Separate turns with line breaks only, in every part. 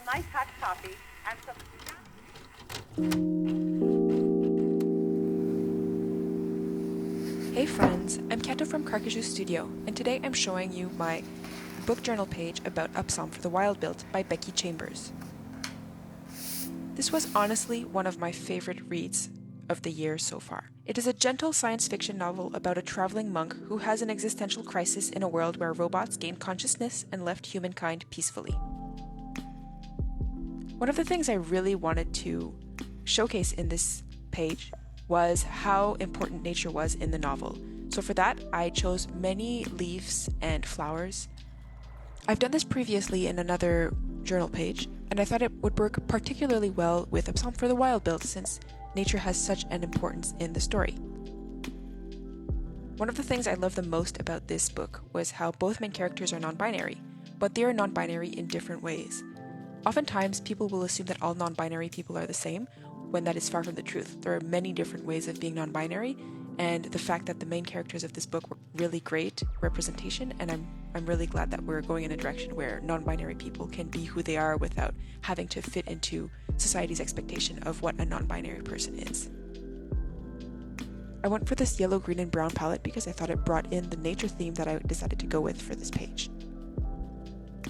nice hot coffee, and some...
Hey friends, I'm Kenta from Carcajou Studio, and today I'm showing you my book journal page about A Psalm for the Wild Built by Becky Chambers. This was honestly one of my favorite reads of the year so far. It is a gentle science fiction novel about a traveling monk who has an existential crisis in a world where robots gained consciousness and left humankind peacefully. One of the things I really wanted to showcase in this page was how important nature was in the novel. So for that, I chose many leaves and flowers. I've done this previously in another journal page, and I thought it would work particularly well with A Psalm for the Wild Built since nature has such an importance in the story. One of the things I love the most about this book was how both main characters are non-binary, but they are non-binary in different ways. Oftentimes, people will assume that all non-binary people are the same, when that is far from the truth. There are many different ways of being non-binary, and the fact that the main characters of this book were really great representation, and I'm really glad that we're going in a direction where non-binary people can be who they are without having to fit into society's expectation of what a non-binary person is. I went for this yellow, green, and brown palette because I thought it brought in the nature theme that I decided to go with for this page.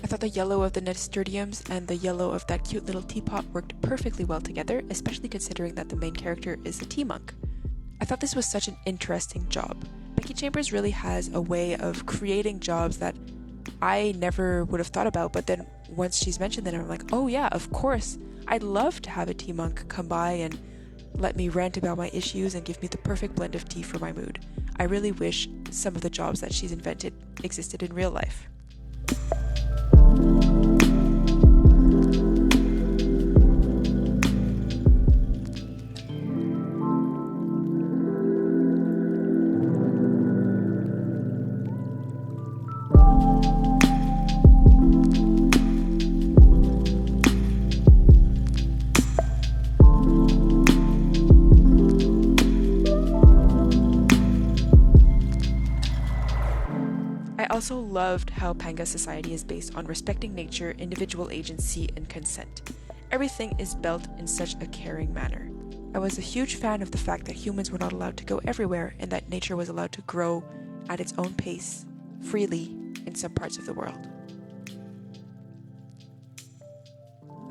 I thought the yellow of the nasturtiums and the yellow of that cute little teapot worked perfectly well together, especially considering that the main character is a tea monk. I thought this was such an interesting job. Becky Chambers really has a way of creating jobs that I never would have thought about, but then once she's mentioned them, I'm like, oh yeah, of course. I'd love to have a tea monk come by and let me rant about my issues and give me the perfect blend of tea for my mood. I really wish some of the jobs that she's invented existed in real life. I also loved how Panga society is based on respecting nature, individual agency, and consent. Everything is built in such a caring manner. I was a huge fan of the fact that humans were not allowed to go everywhere and that nature was allowed to grow at its own pace, freely, in some parts of the world.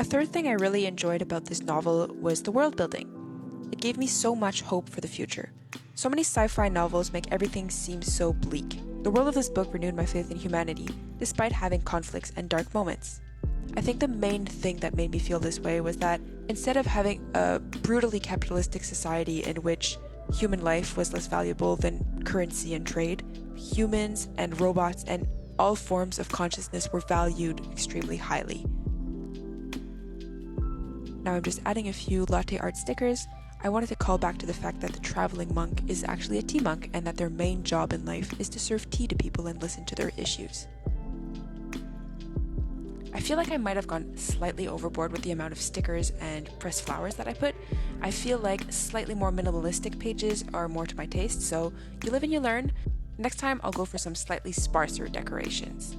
A third thing I really enjoyed about this novel was the world building. It gave me so much hope for the future. So many sci-fi novels make everything seem so bleak. The world of this book renewed my faith in humanity, despite having conflicts and dark moments. I think the main thing that made me feel this way was that instead of having a brutally capitalistic society in which human life was less valuable than currency and trade, humans and robots and all forms of consciousness were valued extremely highly. Now I'm just adding a few latte art stickers. I wanted to call back to the fact that the traveling monk is actually a tea monk and that their main job in life is to serve tea to people and listen to their issues. I feel like I might have gone slightly overboard with the amount of stickers and pressed flowers that I put. I feel like slightly more minimalistic pages are more to my taste, so you live and you learn. Next time I'll go for some slightly sparser decorations.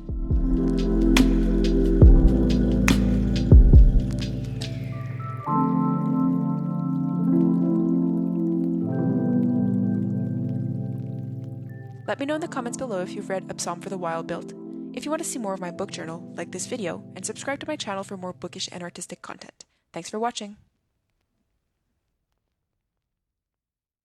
Let me know in the comments below if you've read A Psalm for the Wild Built, if you want to see more of my book journal, like this video, and subscribe to my channel for more bookish and artistic content. Thanks for watching!